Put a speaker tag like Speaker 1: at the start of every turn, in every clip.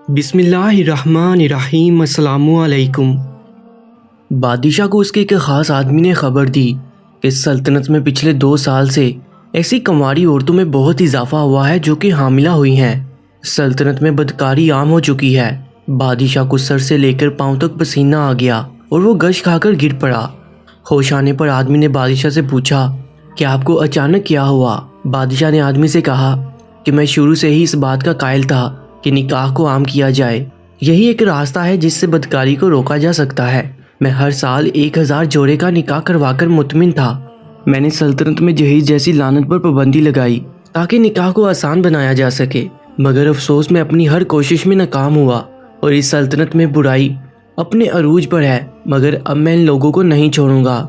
Speaker 1: بسم اللہ الرحمن الرحیم۔ السلام علیکم۔ بادشاہ کو اس کے ایک خاص آدمی نے خبر دی کہ سلطنت میں پچھلے 2 سال سے ایسی کنواری عورتوں میں بہت اضافہ ہوا ہے جو کہ حاملہ ہوئی ہیں۔ سلطنت میں بدکاری عام ہو چکی ہے۔ بادشاہ کو سر سے لے کر پاؤں تک پسینہ آ گیا اور وہ گش کھا کر گر پڑا۔ ہوش آنے پر آدمی نے بادشاہ سے پوچھا کہ آپ کو اچانک کیا ہوا؟ بادشاہ نے آدمی سے کہا کہ میں شروع سے ہی اس بات کا قائل تھا کہ نکاح کو عام کیا جائے، یہی ایک راستہ ہے جس سے بدکاری کو روکا جا سکتا ہے۔ میں ہر سال 1000 جوڑے کا نکاح کروا کر مطمئن تھا۔ میں نے سلطنت میں جہیز جیسی لعنت پر پابندی لگائی تاکہ نکاح کو آسان بنایا جا سکے، مگر افسوس میں اپنی ہر کوشش میں ناکام ہوا اور اس سلطنت میں برائی اپنے عروج پر ہے۔ مگر اب میں ان لوگوں کو نہیں چھوڑوں گا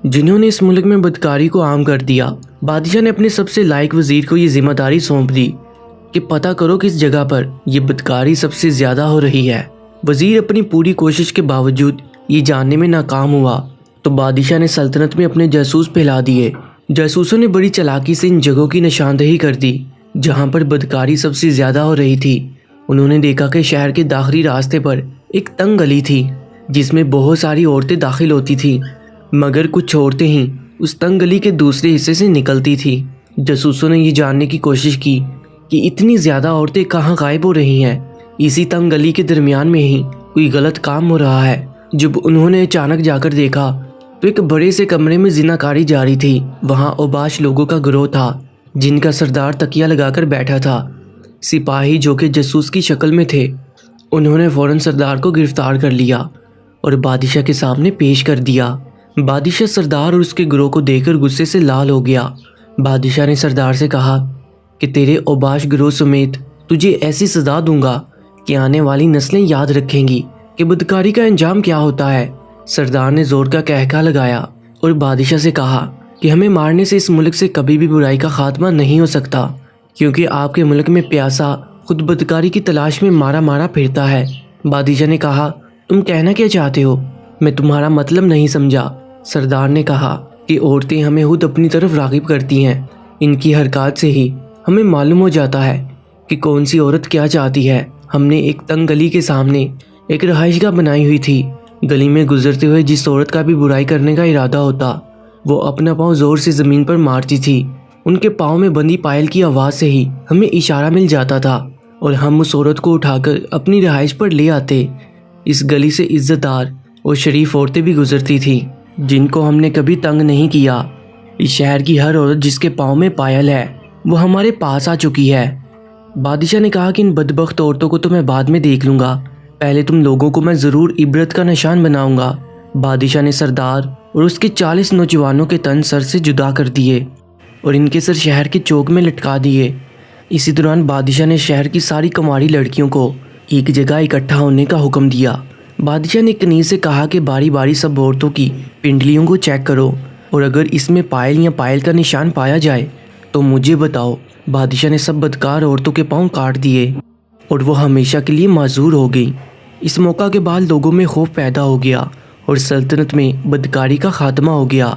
Speaker 1: جنہوں نے اس ملک میں بدکاری کو عام کر دیا۔ بادشاہ نے اپنے سب سے لائق وزیر کو یہ ذمہ داری سونپ دی کہ پتہ کرو کس جگہ پر یہ بدکاری سب سے زیادہ ہو رہی ہے۔ وزیر اپنی پوری کوشش کے باوجود یہ جاننے میں ناکام ہوا تو بادشاہ نے سلطنت میں اپنے جاسوس پھیلا دیے۔ جاسوسوں نے بڑی چالاکی سے ان جگہوں کی نشاندہی کر دی جہاں پر بدکاری سب سے زیادہ ہو رہی تھی۔ انہوں نے دیکھا کہ شہر کے داخلی راستے پر ایک تنگ گلی تھی جس میں بہت ساری عورتیں داخل ہوتی تھیں، مگر کچھ عورتیں ہی اس تنگ گلی کے دوسرے حصے سے نکلتی تھیں۔ جاسوسوں نے یہ جاننے کی کوشش کی کہ اتنی زیادہ عورتیں کہاں غائب ہو رہی ہیں۔ اسی تنگ گلی کے درمیان میں ہی کوئی غلط کام ہو رہا ہے۔ جب انہوں نے اچانک جا کر دیکھا تو ایک بڑے سے کمرے میں زناکاری جاری تھی۔ وہاں اوباش لوگوں کا گروہ تھا جن کا سردار تکیہ لگا کر بیٹھا تھا۔ سپاہی جو کہ جاسوس کی شکل میں تھے، انہوں نے فوراً سردار کو گرفتار کر لیا اور بادشاہ کے سامنے پیش کر دیا۔ بادشاہ سردار اور اس کے گروہ کو دیکھ کر غصے سے لال ہو گیا۔ بادشاہ نے سردار سے کہا کہ تیرے اوباش گروہ سمیت تجھے ایسی سزا دوں گا کہ آنے والی نسلیں یاد رکھیں گی کہ بدکاری کا انجام کیا ہوتا ہے۔ سردار نے زور کا قہقہ لگایا اور بادشاہ سے کہا کہ ہمیں مارنے سے اس ملک سے کبھی بھی برائی کا خاتمہ نہیں ہو سکتا، کیونکہ آپ کے ملک میں پیاسا خود بدکاری کی تلاش میں مارا مارا پھرتا ہے۔ بادشاہ نے کہا تم کہنا کیا چاہتے ہو؟ میں تمہارا مطلب نہیں سمجھا۔ سردار نے کہا کہ عورتیں ہمیں خود اپنی طرف راغب کرتی ہیں، ان کی حرکات سے ہی ہمیں معلوم ہو جاتا ہے کہ کون سی عورت کیا چاہتی ہے۔ ہم نے ایک تنگ گلی کے سامنے ایک رہائش گاہ بنائی ہوئی تھی۔ گلی میں گزرتے ہوئے جس عورت کا بھی برائی کرنے کا ارادہ ہوتا وہ اپنا پاؤں زور سے زمین پر مارتی تھی۔ ان کے پاؤں میں بندھی پائل کی آواز سے ہی ہمیں اشارہ مل جاتا تھا اور ہم اس عورت کو اٹھا کر اپنی رہائش پر لے آتے۔ اس گلی سے عزت دار اور شریف عورتیں بھی گزرتی تھیں جن کو ہم نے کبھی تنگ نہیں کیا۔ اس شہر کی ہر عورت جس کے پاؤں میں پائل ہے وہ ہمارے پاس آ چکی ہے۔ بادشاہ نے کہا کہ ان بدبخت عورتوں کو تو میں بعد میں دیکھ لوں گا، پہلے تم لوگوں کو میں ضرور عبرت کا نشان بناؤں گا۔ بادشاہ نے سردار اور اس کے 40 نوجوانوں کے تن سر سے جدا کر دیے اور ان کے سر شہر کے چوک میں لٹکا دیے۔ اسی دوران بادشاہ نے شہر کی ساری کنواری لڑکیوں کو ایک جگہ اکٹھا ہونے کا حکم دیا۔ بادشاہ نے کنیز سے کہا کہ باری باری سب عورتوں کی پنڈلیوں کو چیک کرو اور اگر اس میں پائل یا پائل کا نشان پایا جائے تو مجھے بتاؤ۔ بادشاہ نے سب بدکار عورتوں کے پاؤں کاٹ دیے اور وہ ہمیشہ کے لیے معذور ہو گئی۔ اس موقع کے بعد لوگوں میں خوف پیدا ہو گیا اور سلطنت میں بدکاری کا خاتمہ ہو گیا۔